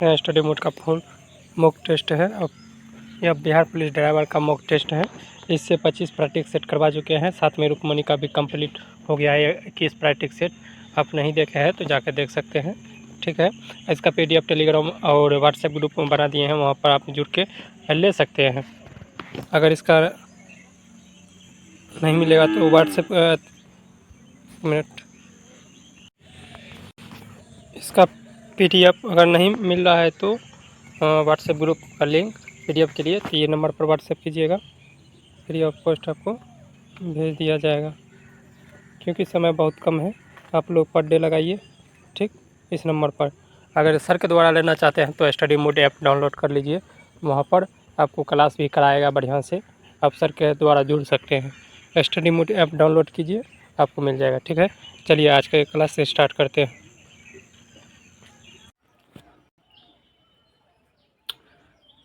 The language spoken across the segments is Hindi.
स्टडी मोड का फुल मॉक टेस्ट है। अब यह बिहार पुलिस ड्राइवर का मॉक टेस्ट है। इससे 25 प्रैक्टिस सेट करवा चुके हैं। साथ में रुकमनी का भी कंप्लीट हो गया है 21 प्रैक्टिस सेट। आप नहीं देखे हैं तो जाकर देख सकते हैं, ठीक है। इसका पीडीएफ टेलीग्राम और व्हाट्सएप ग्रुप में बना दिए हैं, वहाँ पर आप जुड़ के ले सकते हैं। अगर इसका नहीं मिलेगा तो व्हाट्सएप मिनट इसका पीडीएफ अगर नहीं मिल रहा है तो व्हाट्सएप ग्रुप का लिंक पीडीएफ के लिए तो ये नंबर पर व्हाट्सएप कीजिएगा, फ्री ऑफ कॉस्ट आपको भेज दिया जाएगा। क्योंकि समय बहुत कम है, आप लोग पर डे लगाइए, ठीक। इस नंबर पर अगर सर के द्वारा लेना चाहते हैं तो स्टडी मोड ऐप डाउनलोड कर लीजिए। वहाँ पर आपको क्लास भी कराएगा बढ़िया से, आप सर के द्वारा जुड़ सकते हैं। स्टडी मोड ऐप डाउनलोड कीजिए, आपको मिल जाएगा, ठीक है। चलिए आज के क्लास से स्टार्ट करते हैं।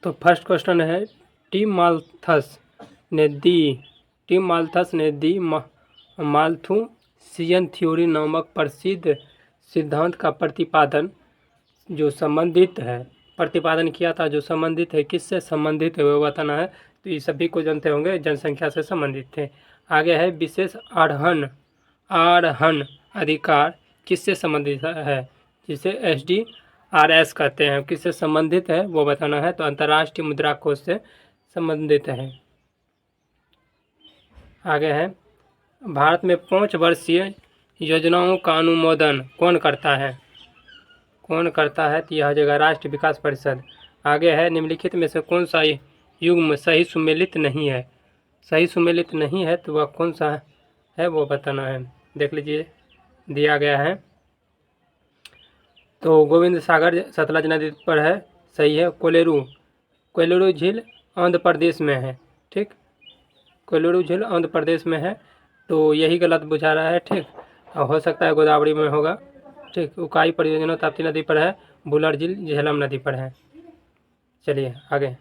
तो फर्स्ट क्वेश्चन है, टीम माल्थस ने दी माल्थुसियन थ्योरी नामक प्रसिद्ध सिद्धांत का प्रतिपादन किया था, जो संबंधित है, किससे संबंधित है वो बताना है। तो ये सभी को जानते होंगे, जनसंख्या से संबंधित थे। आगे है, विशेष आरहन अधिकार किससे संबंधित है, जिसे SDRS कहते हैं, किससे संबंधित है वो बताना है। तो अंतर्राष्ट्रीय मुद्रा कोष से संबंधित है। आगे है, भारत में 5 वर्षीय योजनाओं का अनुमोदन कौन करता है, तो यह हो जाएगा राष्ट्रीय विकास परिषद। आगे है, निम्नलिखित में से कौन सा युग्म सही सुमेलित नहीं है, तो वह कौन सा है वो बताना है। देख लीजिए, दिया गया है। तो गोविंद सागर सतलज नदी पर है, सही है। कोलेरू झील आंध्र प्रदेश में है, ठीक। कोलेरू झील आंध्र प्रदेश में है, तो यही गलत बुझा रहा है, ठीक। और हो सकता है गोदावरी में होगा, ठीक। उकाई परियोजना ताप्ती नदी पर है, बुलर झील झेलम नदी पर है। चलिए आगे,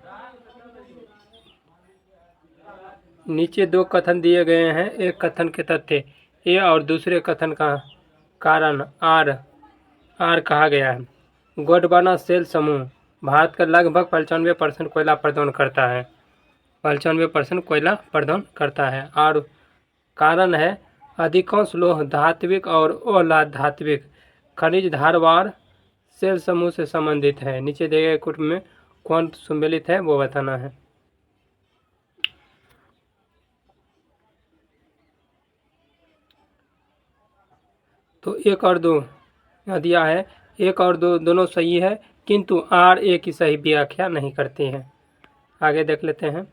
नीचे 2 कथन दिए गए हैं। एक कथन के तथ्य ए और दूसरे कथन का कारण आर कहा गया है। गोंडवाना सेल समूह भारत का लगभग 95% कोयला प्रदान करता है, 95% कोयला प्रदान करता है। और कारण है, अधिकांश लोह धात्विक और अधात्विक खनिज धारवाड़ सेल समूह से संबंधित है। नीचे दिए गए कुट में कौन सम्मिलित है वो बताना है। तो 1 और 2 दिया है, 1 और 2 दोनों सही है, किंतु आर ए की सही व्याख्या नहीं करते हैं। आगे देख लेते हैं,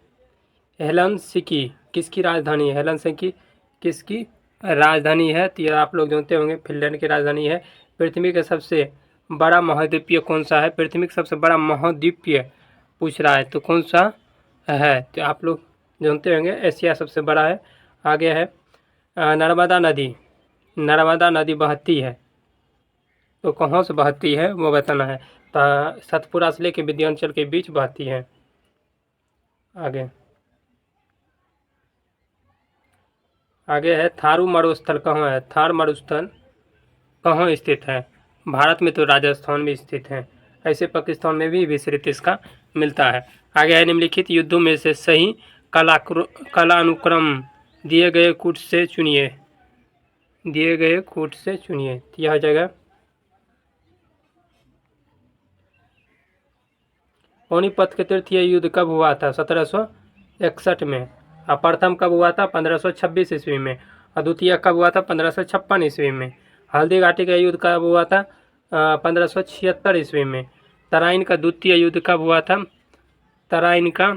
हेलसिंकी किसकी राजधानी है, हेलसिंकी किसकी राजधानी है, तो यह आप लोग जानते होंगे, फिनलैंड की राजधानी है। पृथ्वी का सबसे बड़ा महाद्वीपीय कौन सा है, पृथ्वी का सबसे बड़ा महाद्वीपीय पूछ रहा है, तो कौन सा है, तो आप लोग जानते होंगे, एशिया सबसे बड़ा है। आगे है, नर्मदा नदी बहती है, तो कहाँ से बहती है वो बताना है। तो सतपुरा से लेके विंध्याचल के बीच बहती है। आगे है, थारू मरुस्थल कहाँ है, थार मरुस्थल कहाँ स्थित है। भारत में तो राजस्थान में स्थित है, ऐसे पाकिस्तान में भी विस्तृत इसका मिलता है। आगे है, निम्नलिखित युद्धों में से सही कालानुक्रम दिए गए कूट से चुनिए, तो यह हो जाएगा, पानीपत के तृतीय युद्ध कब हुआ था, 1761 में। और प्रथम कब हुआ था, 1526 ईस्वी में। और द्वितीय कब हुआ था, 1556 ईस्वी में। हल्दी घाटी का युद्ध कब हुआ था, 1576 ईस्वी में। तराइन का द्वितीय युद्ध कब हुआ था, तराइन का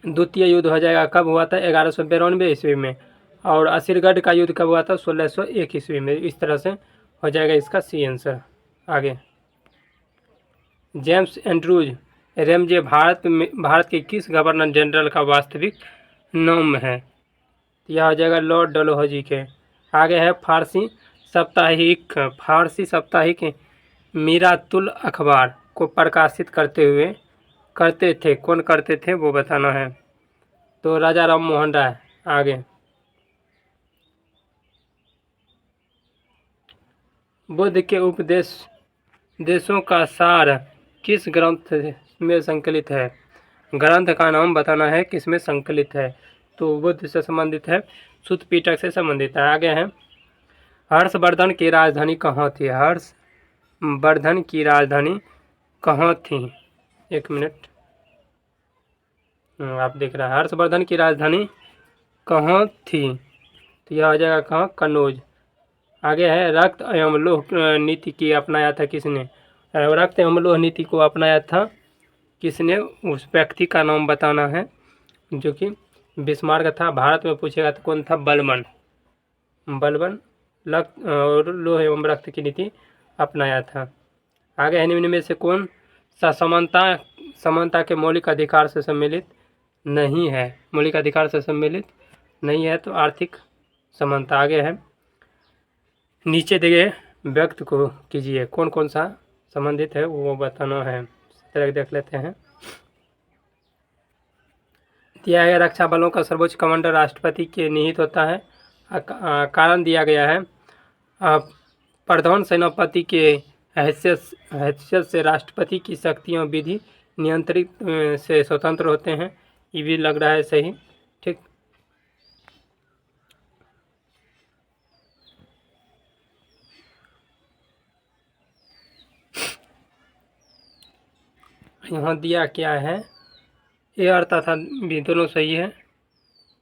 द्वितीय युद्ध हो जाएगा कब हुआ था, 1192 ईस्वी में। और असीरगढ़ का युद्ध कब हुआ था, 1601 ईस्वी में। इस तरह से हो जाएगा इसका सी आंसर। आगे, जेम्स एंड्रूज रेमजे भारत के किस गवर्नर जनरल का वास्तविक नाम है, यह हो जाएगा लॉर्ड डलहौजी के। आगे है, फारसी साप्ताहिक मीरातुल अखबार को प्रकाशित करते थे वो बताना है। तो राजा राम मोहन राय। आगे, बुद्ध के उपदेश देशों का सार किस ग्रंथ में संकलित है? ग्रंथ का नाम बताना है किसमें संकलित है। तो बुद्ध से संबंधित है, सुत पिटक से संबंधित है। आगे है, हर्षवर्धन की राजधानी कहाँ थी? हर्षवर्धन की राजधानी कहाँ थी? 1 मिनट, आप देख रहे हैं हर्षवर्धन की राजधानी कहाँ थी? तो यह आ जाएगा कहाँ? कन्नौज। आगे है, रक्त एवं लोह नीति की अपनाया था किसने? रक्त एवं लोह नीति को अपनाया था किसने? उस व्यक्ति का नाम बताना है जो कि बिस्मार्क था। भारत में पूछेगा तो कौन था? बलबन। बलबन और लोह एवं रक्त की नीति अपनाया था। आगे है, निम्न में से कौन सा समानता के मौलिक अधिकार से सम्मिलित नहीं है? मौलिक अधिकार से सम्मिलित नहीं है तो आर्थिक समानता। आगे है, नीचे दिए व्यक्त को कीजिए, कौन कौन सा संबंधित है वो बताना है। इस तरह देख लेते हैं। दिया गया रक्षा बलों का सर्वोच्च कमांडर राष्ट्रपति के निहित होता है। कारण दिया गया है, प्रधान सेनापति के हैसियत से राष्ट्रपति की शक्तियाँ विधि नियंत्रित से स्वतंत्र होते हैं। ये भी लग रहा है सही, ठीक। यहाँ दिया क्या है? ये अर्थ था भी, दोनों सही है,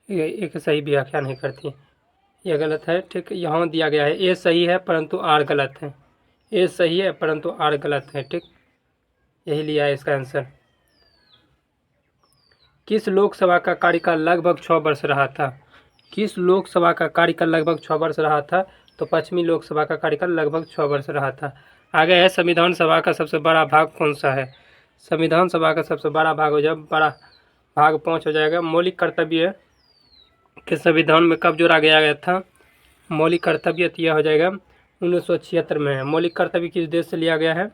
एक सही व्याख्या नहीं करती, ये गलत है, ठीक। यहाँ दिया गया है ए सही है परंतु आर गलत है। ए सही है परंतु आर गलत है, ठीक। यही लिया है इसका आंसर। किस लोकसभा का कार्यकाल लगभग 6 वर्ष रहा था? किस लोकसभा का कार्यकाल लगभग 6 वर्ष रहा था? तो पश्चिमी लोकसभा का कार्यकाल लगभग 6 वर्ष रहा था। आगे है, संविधान सभा का सबसे बड़ा भाग कौन सा है? संविधान सभा का सबसे बड़ा भाग हो जाए, बड़ा भाग 5 हो जाएगा। मौलिक कर्तव्य के संविधान में कब जोड़ा गया था? मौलिक कर्तव्य यह हो जाएगा 1976 में है। मौलिक कर्तव्य किस देश से लिया गया है?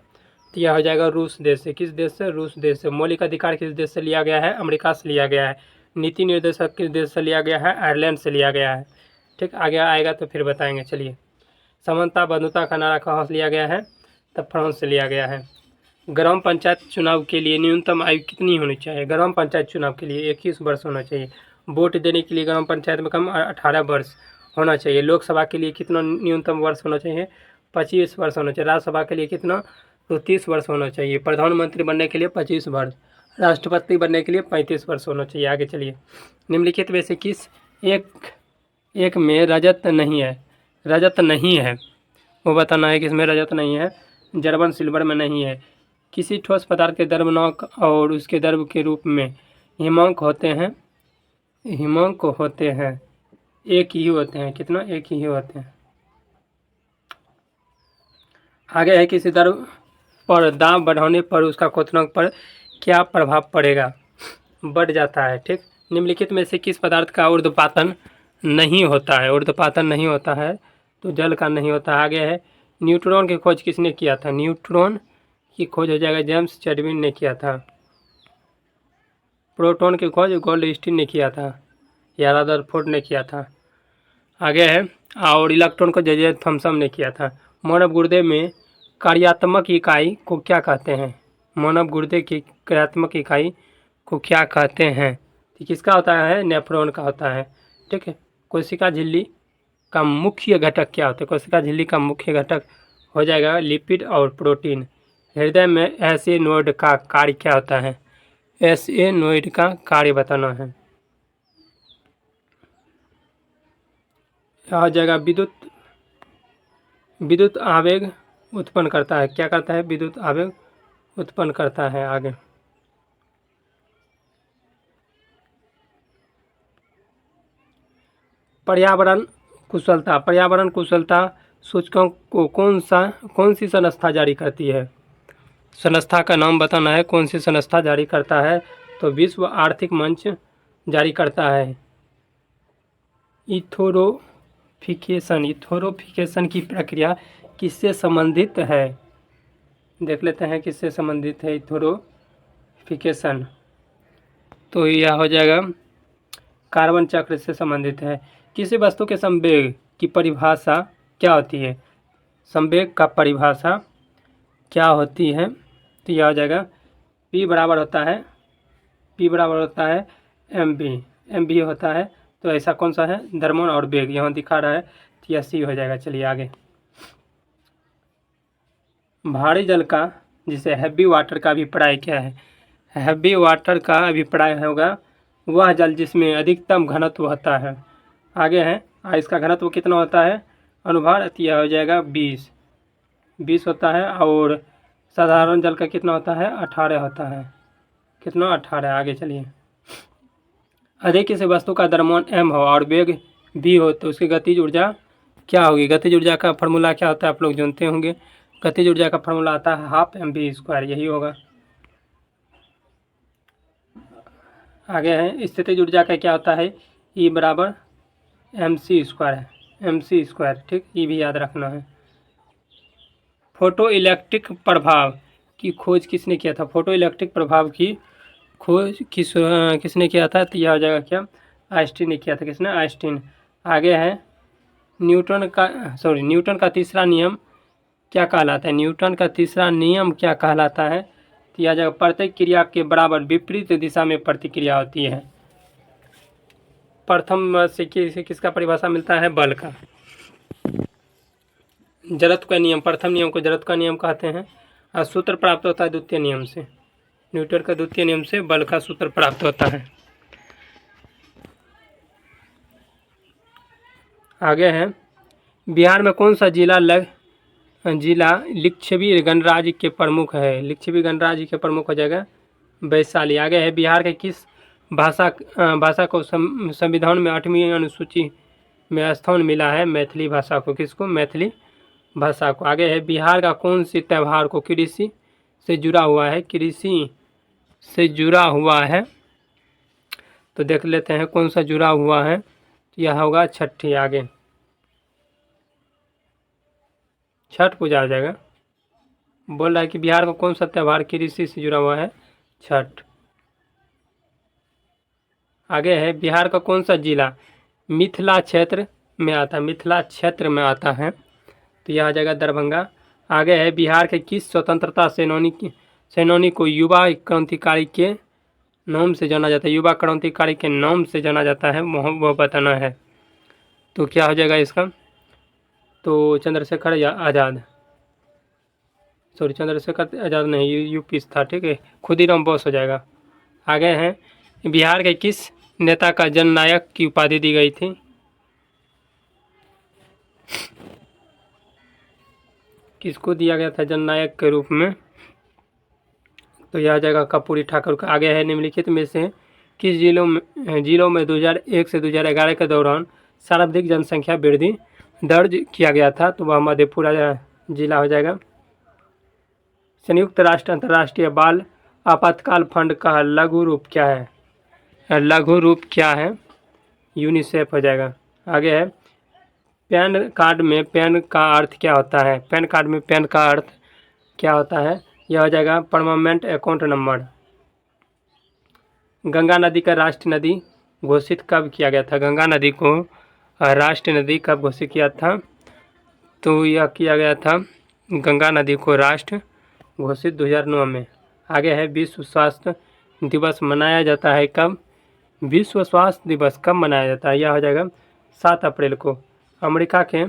तो यह हो जाएगा रूस देश से। किस देश से? रूस देश से। मौलिक अधिकार किस देश से लिया गया है? अमेरिका से लिया गया है। नीति निर्देशक किस देश से लिया गया है? आयरलैंड से लिया गया है, ठीक। आगे आएगा तो फिर बताएंगे। चलिए, समानता बंधुता का नारा कहाँ से लिया गया है? तब फ्रांस से लिया गया है। ग्राम पंचायत चुनाव के लिए न्यूनतम आयु कितनी होनी चाहिए? ग्राम पंचायत चुनाव के लिए 21 वर्ष होना चाहिए। वोट देने के लिए ग्राम पंचायत में कम 18 वर्ष होना चाहिए। लोकसभा के लिए कितना न्यूनतम वर्ष होना चाहिए? 25 वर्ष होना चाहिए। राज्यसभा के लिए कितना? तो 30 वर्ष होना चाहिए। प्रधानमंत्री बनने के लिए 25 वर्ष, राष्ट्रपति बनने के लिए 35 वर्ष होना चाहिए। आगे चलिए, निम्नलिखित में से किस एक में रजत नहीं है? रजत नहीं है वो बताना है किसमें रजत नहीं है। जर्मन सिल्वर में नहीं है। किसी ठोस पदार्थ के द्रव्यमान और उसके द्रव्य के रूप में हिमांक होते हैं। हिमांक होते हैं, एक ही होते हैं। कितना? एक ही होते हैं। आगे है, किसी द्रव्य पर दाब बढ़ाने पर उसका क्वथनांक पर क्या प्रभाव पड़ेगा? बढ़ जाता है, ठीक। निम्नलिखित में से किस पदार्थ का ऊर्ध्वपातन नहीं होता है? ऊर्ध्वपातन नहीं होता है तो जल का नहीं होता। आगे है, न्यूट्रॉन की खोज किसने किया था? न्यूट्रॉन की खोज हो जाएगा जेम्स चैडविक ने किया था। प्रोटॉन की खोज गोल्डस्टीन ने किया था या रदरफोर्ड ने किया था। आगे है, और इलेक्ट्रॉन को जे थॉमसन ने किया था। मानव गुर्दे में कार्यात्मक इकाई को क्या कहते हैं? मानव गुर्दे की कार्यात्मक इकाई को क्या कहते हैं? तो किसका होता है? नेफ्रॉन का होता है, ठीक है। कोशिका झिल्ली का मुख्य घटक क्या होता है? कोशिका झिल्ली का मुख्य घटक हो जाएगा लिपिड और प्रोटीन। हृदय में ऐसे नोड का कार्य क्या होता है? ऐसे नोड का कार्य बताना है। आ जाएगा विद्युत आवेग उत्पन्न करता है। क्या करता है? विद्युत आवेग उत्पन्न करता है। आगे, पर्यावरण कुशलता। पर्यावरण कुशलता सूचकांक को कौन सी संस्था जारी करती है? संस्था का नाम बताना है, कौन सी संस्था जारी करता है? तो विश्व आर्थिक मंच जारी करता है। इथोरोफिकेशन की प्रक्रिया किससे संबंधित है? देख लेते हैं किससे संबंधित है इथोरोफिकेशन। तो यह हो जाएगा कार्बन चक्र से संबंधित है। किसी वस्तु के संवेग की परिभाषा क्या होती है? संवेग का परिभाषा क्या होती है? तो यह हो जाएगा P बराबर होता है mv होता है। तो ऐसा कौन सा है? द्रव्यमान और वेग यहाँ दिखा रहा है, तो यह C हो जाएगा। चलिए आगे, भारी जल का, जिसे हैवी वाटर का अभिप्राय क्या है? हैवी वाटर का अभिप्राय होगा वह जल जिसमें अधिकतम घनत्व होता है। आगे है, इसका घनत्व कितना होता है? अनुभार, यह हो जाएगा 20 होता है। और साधारण जल का कितना होता है? 18 होता है। कितना? 18। आगे चलिए, अधिक किसी वस्तु का द्रव्यमान m हो और वेग v हो तो उसकी गतिज ऊर्जा क्या होगी? गतिज ऊर्जा का फॉर्मूला क्या होता है? आप लोग जानते होंगे। गतिज ऊर्जा का फॉर्मूला आता है 12mv², यही होगा। आगे है, स्थितिज ऊर्जा का क्या होता है? E बराबर mc² है, mc²। ठीक, ये भी याद रखना है। फोटो इलेक्ट्रिक प्रभाव की खोज किसने किया था? फोटो इलेक्ट्रिक प्रभाव की खोज किसने किया था? तो यह हो जाएगा क्या? आइंस्टीन ने किया था। किसने? आइंस्टीन। आगे है, न्यूटन का तीसरा नियम क्या कहलाता है? न्यूटन का तीसरा नियम क्या कहलाता है? तो यह जाएगा प्रत्येक क्रिया के बराबर विपरीत दिशा में प्रतिक्रिया होती है। प्रथम से किसका परिभाषा मिलता है? बल का। जड़त्व का नियम, प्रथम नियम को जड़त्व का नियम कहते हैं। और सूत्र प्राप्त होता है द्वितीय नियम से। न्यूटन का द्वितीय नियम से बल का सूत्र प्राप्त होता है। आगे है, बिहार में कौन सा जिला लिच्छवी गणराज्य के प्रमुख है? लिच्छवी गणराज्य के प्रमुख हो जाएगा वैशाली। आगे है, बिहार के किस भाषा को संविधान में 8वीं अनुसूची में स्थान मिला है? मैथिली भाषा को। किसको? मैथिली भाषा को। आगे है, बिहार का कौन सी त्यौहार को कृषि से जुड़ा हुआ है? कृषि से जुड़ा हुआ है, तो देख लेते हैं कौन सा जुड़ा हुआ है। तो यह होगा छठी। आगे छठ पूजा हो जाएगा। बोल रहा है कि बिहार का कौन सा त्यौहार कृषि से जुड़ा हुआ है? छठ। आगे है, बिहार का कौन सा जिला मिथिला क्षेत्र में आता है? मिथिला क्षेत्र में आता है, तो यह आ जाएगा दरभंगा। आगे है, बिहार के किस स्वतंत्रता सेनानी को युवा क्रांतिकारी के नाम से जाना जाता है? युवा क्रांतिकारी के नाम से जाना जाता है, वह बताना है। तो क्या हो जाएगा इसका? तो चंद्रशेखर आज़ाद, चंद्रशेखर आज़ाद नहीं, यूपी था। ठीक है, खुदीराम बोस हो जाएगा। आगे हैं, बिहार के किस नेता का जननायक की उपाधि दी गई थी? किसको दिया गया था जननायक के रूप में? तो यह आ जाएगा कर्पूरी ठाकुर का। आगे है, निम्नलिखित में से किस जिलों में 2001 से 2011 के दौरान सर्वाधिक जनसंख्या वृद्धि दर्ज किया गया था? तो वह मधेपुरा जिला हो जाएगा। संयुक्त राष्ट्र अंतर्राष्ट्रीय बाल आपातकाल फंड का लघु रूप क्या है? लघु रूप क्या है? यूनिसेफ हो जाएगा। आगे है, पैन कार्ड में पैन का अर्थ क्या होता है? पैन कार्ड में पैन का अर्थ क्या होता है? यह हो जाएगा परमानेंट अकाउंट नंबर। गंगा नदी का राष्ट्रीय नदी घोषित कब किया गया था? गंगा नदी को राष्ट्रीय नदी कब घोषित किया था? तो यह किया गया था, गंगा नदी को राष्ट्र घोषित 2009 में। आगे है, विश्व स्वास्थ्य दिवस मनाया जाता है कब? विश्व स्वास्थ्य दिवस कब मनाया जाता है? यह हो जाएगा 7 अप्रैल को। अमेरिका के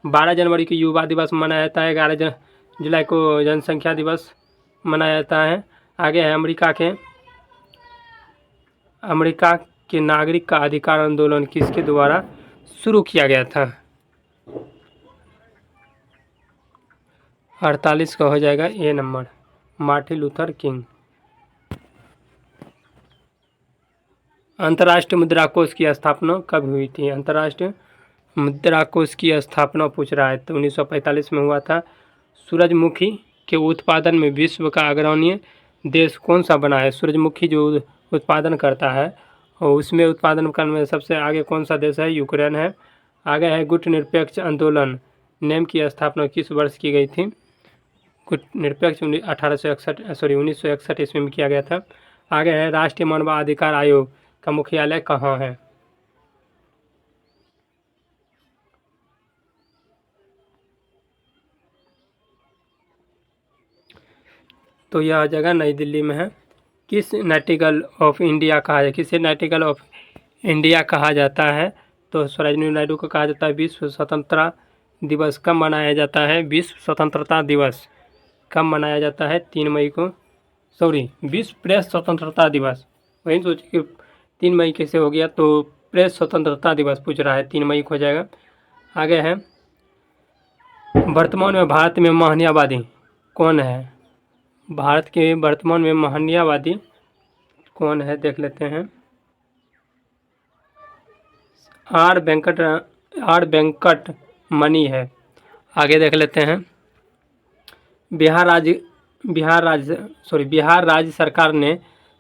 12 जनवरी को युवा दिवस मनाया जाता है। 11 जुलाई को जनसंख्या दिवस मनाया जाता है। आगे है, अमेरिका के नागरिक का अधिकार आंदोलन किसके द्वारा शुरू किया गया था? 48 का हो जाएगा ए नंबर, मार्टिन लूथर किंग। अंतर्राष्ट्रीय मुद्रा कोष की स्थापना कब हुई थी? अंतर्राष्ट्रीय मुद्रा कोष की स्थापना पूछ रहा है, तो 1945 में हुआ था। सूरजमुखी के उत्पादन में विश्व का अग्रणी देश कौन सा बना है? सूरजमुखी जो उत्पादन करता है और उसमें उत्पादन करने में सबसे आगे कौन सा देश है? यूक्रेन है। आगे है, गुट निरपेक्ष आंदोलन नेम की स्थापना किस वर्ष की गई थी? गुट निरपेक्ष 1961 ईस्वी में किया गया था। आगे है, राष्ट्रीय मानवाधिकार आयोग का मुख्यालय कहाँ है? तो यह आ जाएगा नई दिल्ली में है। किस नाइटिंगेल ऑफ इंडिया कहा जाए, किसे नाइटिंगेल ऑफ इंडिया कहा जाता है? तो सरोजिनी नायडू को कहा जाता है। विश्व स्वतंत्रता दिवस कब मनाया जाता है? विश्व स्वतंत्रता दिवस कब मनाया जाता है? 3 मई को। सॉरी, विश्व प्रेस स्वतंत्रता दिवस। वही सोचिए कि 3 मई कैसे हो गया, तो प्रेस स्वतंत्रता दिवस पूछ रहा है, 3 मई को हो जाएगा। आगे है, वर्तमान में भारत में महनियावादी कौन है? भारत के वर्तमान में महनियावादी कौन है, देख लेते हैं। आर वेंकट मणि है। आगे देख लेते हैं। बिहार राज्य सरकार ने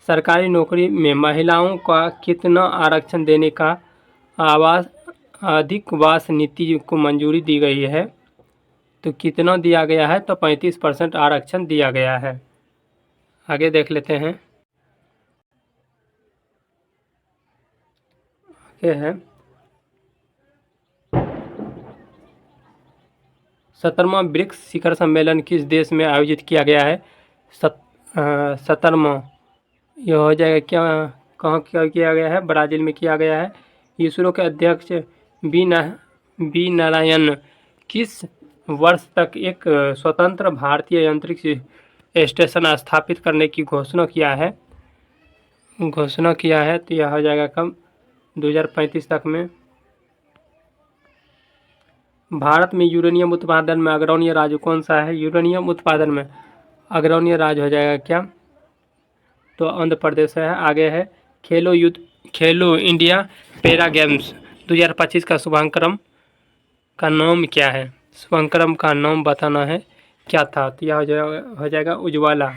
सरकारी नौकरी में महिलाओं का कितना आरक्षण देने का अधिकवास नीति को मंजूरी दी गई है? तो कितना दिया गया है? तो 35% आरक्षण दिया गया है। आगे देख लेते हैं। आगे है 17वां ब्रिक्स शिखर सम्मेलन किस देश में आयोजित किया गया है? 17वां यह हो जाएगा क्या, कहाँ किया गया है? ब्राज़ील में किया गया है। इसरो के अध्यक्ष वी नारायण किस वर्ष तक एक स्वतंत्र भारतीय अंतरिक्ष स्टेशन स्थापित करने की घोषणा किया है? तो यह हो जाएगा कब? 2035 तक में। भारत में यूरेनियम उत्पादन में अग्रणी राज्य कौन सा है? यूरेनियम उत्पादन में अग्रणी राज्य हो जाएगा क्या? तो आंध्र प्रदेश है। आगे है खेलो इंडिया पैरा गेम्स 2025 का शुभारंभ का नाम क्या है? शुभारंभ का नाम बताना है, क्या था? तो यह हो जाएगा उज्ज्वला।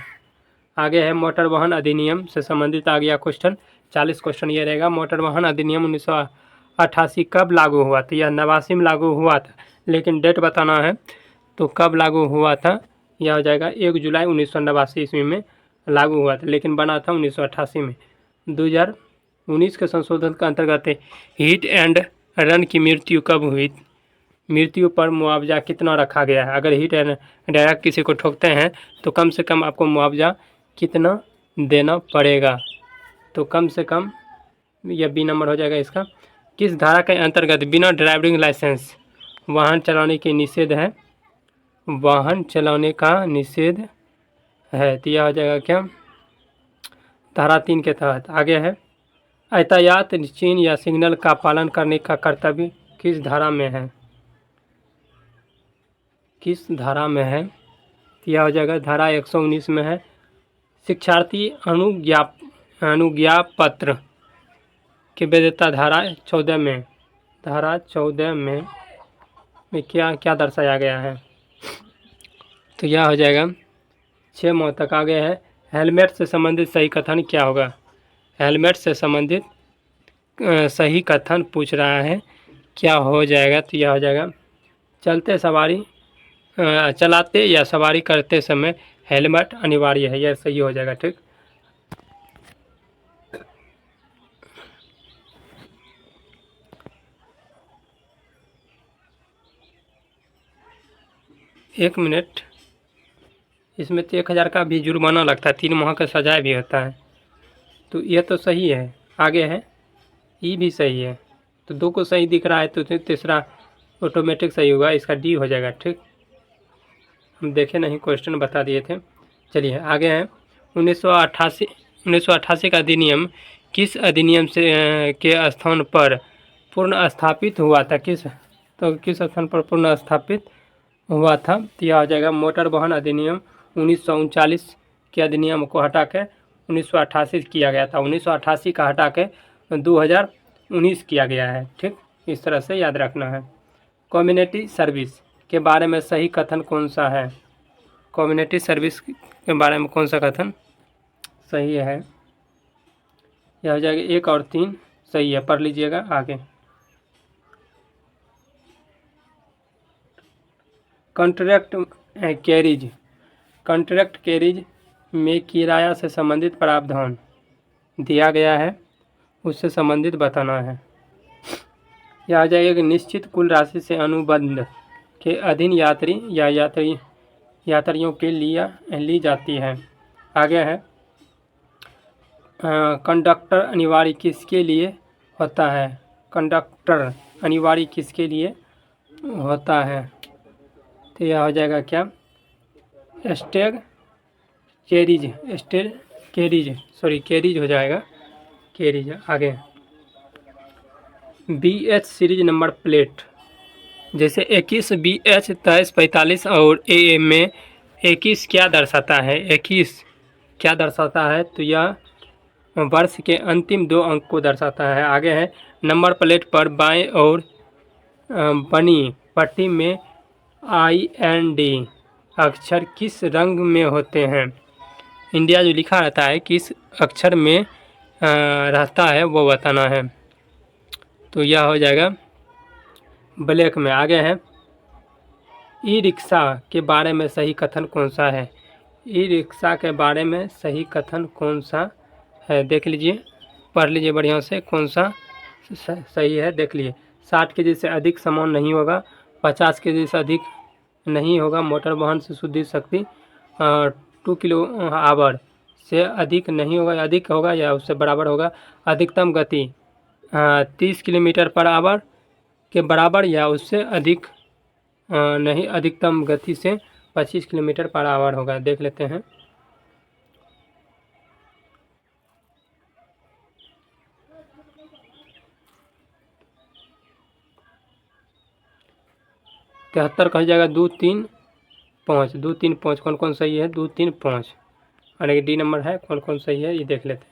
आगे है मोटर वाहन अधिनियम से संबंधित आ गया क्वेश्चन, 40 क्वेश्चन ये रहेगा। मोटर वाहन अधिनियम 1988 कब लागू हुआ? तो यह 89 में लागू हुआ था, लेकिन डेट बताना है। तो कब लागू हुआ था? यह हो जाएगा 1 जुलाई 1989 ईस्वी में लागू हुआ था, लेकिन बना था 1988 में। 2019 के संशोधन के अंतर्गत हिट एंड रन की मृत्यु कब हुई? मृत्यु पर मुआवजा कितना रखा गया है? अगर हिट एंड डायरेक्ट किसी को ठोकते हैं तो कम से कम आपको मुआवजा कितना देना पड़ेगा? तो कम से कम, यह बी नंबर हो जाएगा इसका। किस धारा के अंतर्गत बिना ड्राइविंग लाइसेंस वाहन चलाने की निषेध है? वाहन चलाने का निषेध है, तो यह हो जाएगा क्या? धारा 3 के तहत। आगे है यातायात चिन्ह या सिग्नल का पालन करने का कर्तव्य किस धारा में है? किस धारा में है? तो यह हो जाएगा धारा 119 में है। शिक्षार्थी अनुज्ञा पत्र की वैधता धारा 14 में, धारा 14 में क्या दर्शाया गया है? तो यह हो जाएगा 6 माह तक। आगे है हेलमेट से संबंधित सही कथन क्या होगा? हेलमेट से संबंधित सही कथन पूछ रहा है, क्या हो जाएगा? तो यह हो जाएगा चलाते या सवारी करते समय हेलमेट अनिवार्य है, यह सही हो जाएगा। ठीक, एक मिनट, इसमें तो 1000 का भी जुर्माना लगता है, 3 माह का सजाए भी होता है, तो यह तो सही है। आगे है ई भी सही है, तो 2 को सही दिख रहा है, तो तीसरा ऑटोमेटिक सही होगा, इसका डी हो जाएगा। ठीक, हम देखे नहीं, क्वेश्चन बता दिए थे। चलिए आगे हैं 1988 का अधिनियम किस अधिनियम से के स्थान पर पुनः स्थापित हुआ था? किस स्थान पर पुनः स्थापित हुआ था? तो यह आ जाएगा मोटर वाहन अधिनियम 1939 के अधिनियम को हटा के 1988 किया गया था। 1988 का हटा के 2019 किया गया है। ठीक, इस तरह से याद रखना है। कम्युनिटी सर्विस के बारे में सही कथन कौन सा है? कम्युनिटी सर्विस के बारे में कौन सा कथन सही है? यह हो जाएगा 1 और 3 सही है, पढ़ लीजिएगा आगे। कॉन्ट्रैक्ट कैरिज में किराया से संबंधित प्रावधान दिया गया है, उससे संबंधित बताना है। यह आ जाएगा निश्चित कुल राशि से अनुबंध के अधीन यात्री या यात्रियों के लिए ली जाती है। आगे है कंडक्टर अनिवार्य किसके लिए होता है? कंडक्टर अनिवार्य किसके लिए होता है? तो यह हो जाएगा क्या? स्टेग carriage, stage carriage, sorry carriage हो जाएगा, कैरिज। आगे BH सीरीज नंबर प्लेट, जैसे 21 BH 2345 और AA में 21 क्या दर्शाता है? 21 क्या दर्शाता है? तो यह वर्ष के अंतिम 2 अंक को दर्शाता है। आगे है नंबर प्लेट पर बाएं और बनी पट्टी में IND अक्षर किस रंग में होते हैं? इंडिया जो लिखा रहता है किस अक्षर में रहता है वो बताना है। तो यह हो जाएगा ब्लैक में। आगे है ई रिक्शा के बारे में सही कथन कौन सा है? ई रिक्शा के बारे में सही कथन कौन सा है? देख लीजिए, पढ़ लीजिए बढ़िया से, कौन सा सही है देख लीजिए। 60 केजी से अधिक सामान नहीं होगा, 50 केजी से अधिक नहीं होगा, मोटर वाहन से शुद्ध शक्ति 2 किलो आवर से अधिक नहीं होगा, अधिक होगा या उससे बराबर होगा, अधिकतम गति 30 किलोमीटर पर आवर के बराबर या उससे अधिक नहीं, अधिकतम गति से 25 किलोमीटर पर आवर होगा। देख लेते हैं। तिहत्तर कहा जाएगा 2, 3, 5, 2, 3, 5 कौन कौन सही है? 2, 3, 5 और एक डी नंबर है, कौन कौन सही है ये देख लेते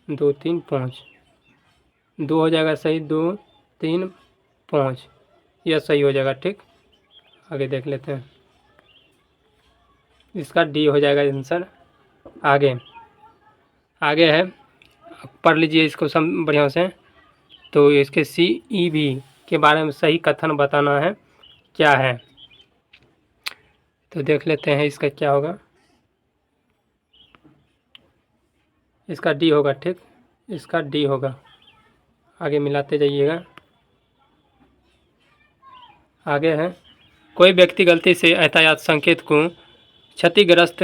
हैं। 2, 3, 5, 2 हो जाएगा सही, 2, 3, 5 यह सही हो जाएगा। ठीक, आगे देख लेते हैं, इसका डी हो जाएगा आंसर। आगे है, पढ़ लीजिए इसको सब बढ़िया से। तो इसके CEV के बारे में सही कथन बताना है, क्या है? तो देख लेते हैं इसका क्या होगा। इसका डी होगा। ठीक, इसका डी होगा। आगे मिलाते जाइएगा। आगे है कोई व्यक्ति गलती से यातायात संकेत को क्षतिग्रस्त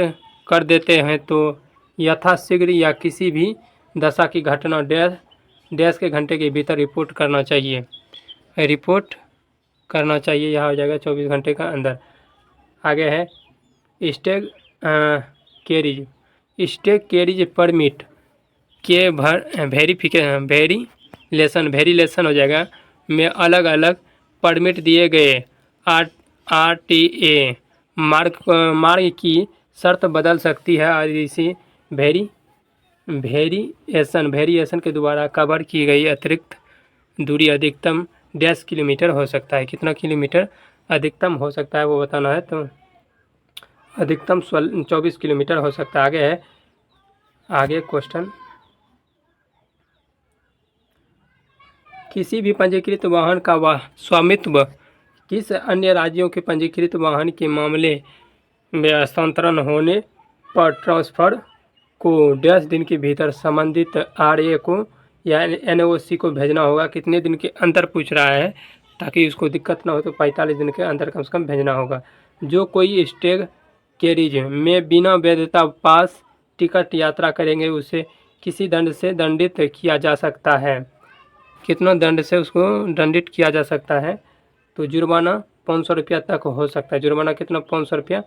कर देते हैं तो यथाशीघ्र या किसी भी दशा की घटना डैश के घंटे के भीतर रिपोर्ट करना चाहिए। यह हो जाएगा 24 घंटे का अंदर। आगे है स्टेग कैरिज परमिट के वेरिएशन हो जाएगा में अलग अलग परमिट दिए गए RTA मार्ग की शर्त बदल सकती है और इसी वेरिएशन के द्वारा कवर की गई अतिरिक्त दूरी अधिकतम डैश किलोमीटर हो सकता है। कितना किलोमीटर अधिकतम हो सकता है वो बताना है। तो अधिकतम 24 किलोमीटर हो सकता है। आगे क्वेश्चन, किसी भी पंजीकृत वाहन का स्वामित्व किस अन्य राज्यों के पंजीकृत वाहन के मामले में हस्तांतरण होने पर ट्रांसफर को डैश दिन के भीतर संबंधित RA को या NOC को भेजना होगा? कितने दिन के अंदर पूछ रहा है ताकि उसको दिक्कत ना हो, तो 45 दिन के अंदर कम से कम भेजना होगा। जो कोई स्टेग कैरिज में बिना वैधता पास टिकट यात्रा करेंगे उसे किसी दंड से दंडित किया जा सकता है। कितना दंड से उसको दंडित किया जा सकता है? तो जुर्माना 500 रुपया तक हो सकता है। जुर्माना कितना? 500 रुपया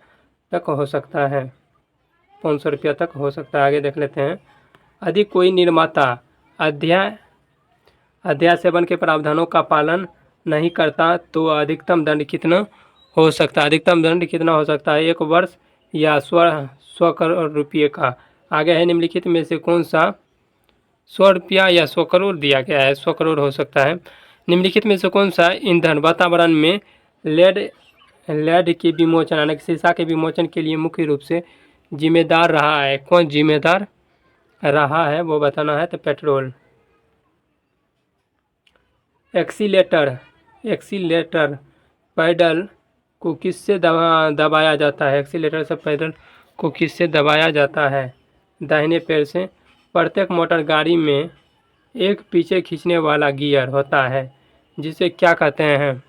तक हो सकता है। 500 रुपया तक हो सकता है। आगे देख लेते हैं। यदि कोई निर्माता अध्याय 7 के प्रावधानों का पालन नहीं करता तो अधिकतम दंड कितना हो सकता है? अधिकतम दंड कितना हो सकता है? 1 वर्ष या 100 करोड़ रुपये का। आगे है निम्नलिखित में से कौन सा 100 रुपया या 100 करोड़ दिया गया है? 100 करोड़ हो सकता है। निम्नलिखित में से कौन सा ईंधन वातावरण में लेड के विमोचन यानी शीशा के विमोचन के लिए मुख्य रूप से जिम्मेदार रहा है? कौन जिम्मेदार रहा है वो बताना है। तो पेट्रोल। एक्सीलेटर पैडल को किससे दबाया जाता है? एक्सीलेटर से पैडल को किससे दबाया जाता है? दाहिने पैर से। प्रत्येक मोटर गाड़ी में एक पीछे खींचने वाला गियर होता है जिसे क्या कहते हैं?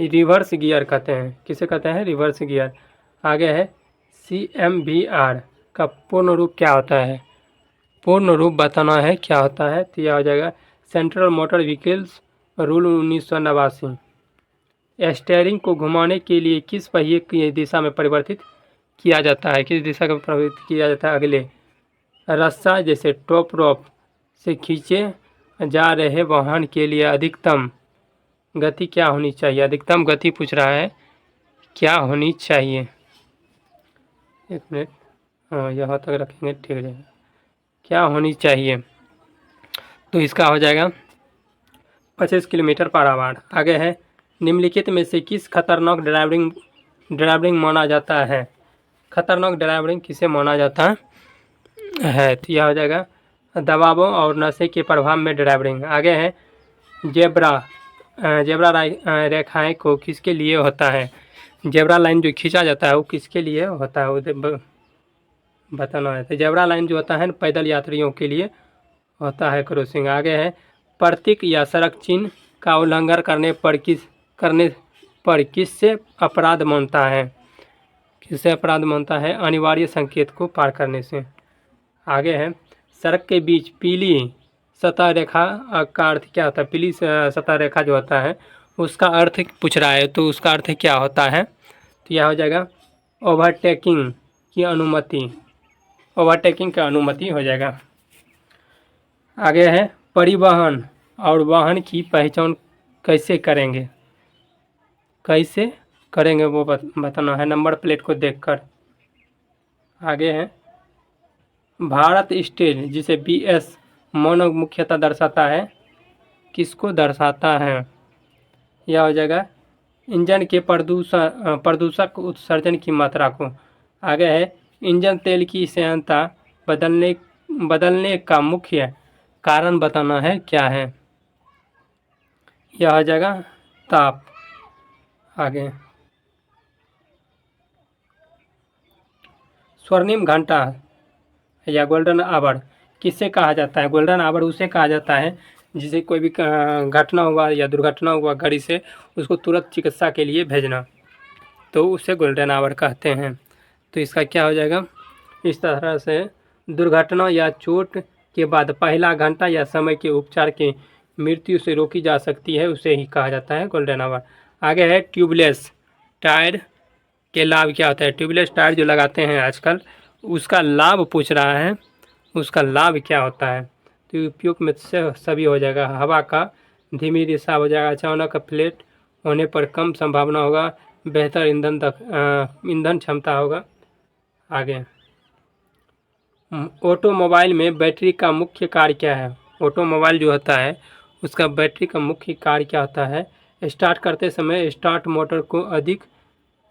रिवर्स गियर कहते हैं। किसे कहते हैं? Reverse gear. आगे है CMVR का पूर्ण रूप क्या होता है? पूर्ण रूप बताना है क्या होता है, तो यह हो जाएगा central motor vehicles rule 1989। Steering को घुमाने के लिए किस पहिए की दिशा में परिवर्तित किया जाता है? किस दिशा का परिवर्तित किया जाता है? अगले रस्सा जैसे टॉप रोप से खींचे जा रहे वाहन के लिए अधिकतम गति क्या होनी चाहिए? अधिकतम गति पूछ रहा है, क्या होनी चाहिए? एक मिनट, हाँ यहाँ तक रखेंगे, ठीक रहेगा। क्या होनी चाहिए? तो इसका हो जाएगा 25 किलोमीटर पर आवर। आगे है निम्नलिखित में से किस खतरनाक ड्राइविंग माना जाता है? खतरनाक ड्राइविंग किसे माना जाता है? तो यह हो जाएगा दबावों और नशे के प्रभाव में ड्राइविंग। आगे है जेब्रा रेखाएं को किसके लिए होता है? जेब्रा लाइन जो खींचा जाता है वो किसके लिए होता है, वो बताना है। तो जेब्रा लाइन जो होता है पैदल यात्रियों के लिए होता है, क्रॉसिंग। आगे है प्रतीक या सड़क चिन्ह का उल्लंघन करने पर किससे अपराध मानता है? किससे अपराध मानता है? अनिवार्य संकेत को पार करने से। आगे है सड़क के बीच पीली सतह रेखा का अर्थ क्या होता है? पीली सतह रेखा जो होता है उसका अर्थ पूछ रहा है, तो उसका अर्थ क्या होता है? तो यह हो जाएगा ओवरटेकिंग की अनुमति। ओवरटेकिंग का अनुमति हो जाएगा। आगे है परिवहन और वाहन की पहचान कैसे करेंगे? कैसे करेंगे वो बताना है, नंबर प्लेट को देखकर। आगे है भारत स्टेज जिसे BS मोनो मुख्यतः दर्शाता है, किसको दर्शाता है? यह हो जाएगा इंजन के प्रदूषक उत्सर्जन की मात्रा को। आगे है इंजन तेल की संयंत्रता बदलने का मुख्य कारण बताना है, क्या है? यह हो जाएगा ताप। आगे स्वर्णिम घंटा या गोल्डन आवर किससे कहा जाता है? गोल्डन आवर उसे कहा जाता है जिसे कोई भी घटना हुआ या दुर्घटना हुआ गाड़ी से, उसको तुरंत चिकित्सा के लिए भेजना, तो उसे गोल्डन आवर कहते हैं। तो इसका क्या हो जाएगा? इस तरह से दुर्घटना या चोट के बाद पहला घंटा या समय के उपचार की मृत्यु से रोकी जा सकती है, उसे ही कहा जाता है गोल्डन आवर। आगे है ट्यूबलेस टायर के लाभ क्या होता है? ट्यूबलेस टायर जो लगाते हैं आजकल, उसका लाभ पूछ रहा है, उसका लाभ क्या होता है? तो उपयोग में से सभी हो जाएगा। हवा का धीमी दिशा हो जाएगा, अचानक फ्लैट होने पर कम संभावना होगा, बेहतर ईंधन क्षमता होगा। आगे ऑटोमोबाइल में बैटरी का मुख्य कार्य क्या है? ऑटोमोबाइल जो होता है उसका बैटरी का मुख्य कार्य क्या होता है? स्टार्ट करते समय स्टार्ट मोटर को अधिक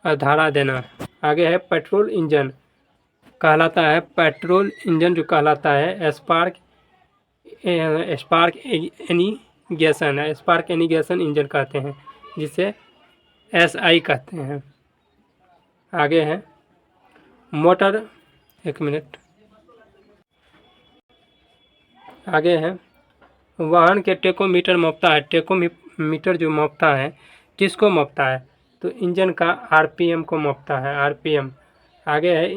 धारा देना। आगे है पेट्रोल इंजन कहलाता है, पेट्रोल इंजन जो कहलाता है स्पार्क इनिगेशन इंजन कहते हैं, जिसे SI कहते हैं। आगे है मोटर, एक मिनट, आगे है वाहन के टेकोमीटर मापता है। टेकोमीटर जो मापता है किसको मापता है? तो इंजन का RPM को मापता है, RPM। आगे है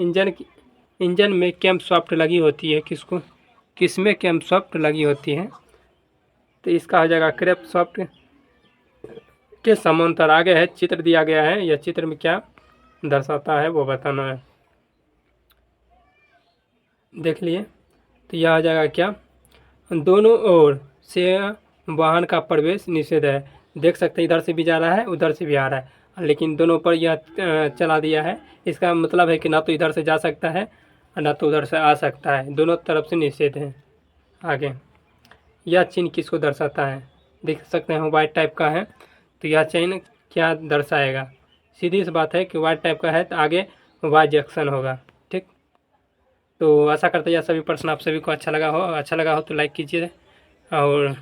इंजन में कैमशाफ्ट लगी होती है, किसमें कैमशाफ्ट लगी होती है? तो इसका हो जाएगा क्रैंकशाफ्ट के समांतर। आगे है चित्र दिया गया है, यह चित्र में क्या दर्शाता है वो बताना है, देख लिए। तो यह आ जाएगा क्या? दोनों ओर से वाहन का प्रवेश निषेध है। देख सकते हैं इधर से भी जा रहा है, उधर से भी आ रहा है, लेकिन दोनों पर यह चला दिया है। इसका मतलब है कि ना तो इधर से जा सकता है और ना तो उधर से आ सकता है, दोनों तरफ से निषेध है। आगे यह चिन्ह किसको दर्शाता है? देख सकते हैं वाइट टाइप का है, तो यह चिन्ह क्या दर्शाएगा? सीधी सी बात है कि वाइट टाइप का है तो आगे वाई जंक्शन होगा। ठीक, तो आशा करते हैं यह सभी प्रश्न आप सभी को अच्छा लगा हो तो लाइक कीजिए और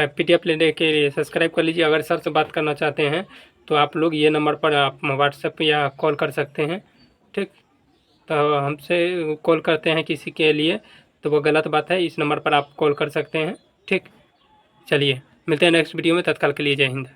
PDF लेने के लिए सब्सक्राइब कर लीजिए। अगर सर से बात करना चाहते हैं तो आप लोग ये नंबर पर आप व्हाट्सएप या कॉल कर सकते हैं। ठीक, तो हमसे कॉल करते हैं किसी के लिए तो वो गलत बात है, इस नंबर पर आप कॉल कर सकते हैं। ठीक, चलिए मिलते हैं नेक्स्ट वीडियो में, तत्काल के लिए जय हिंद।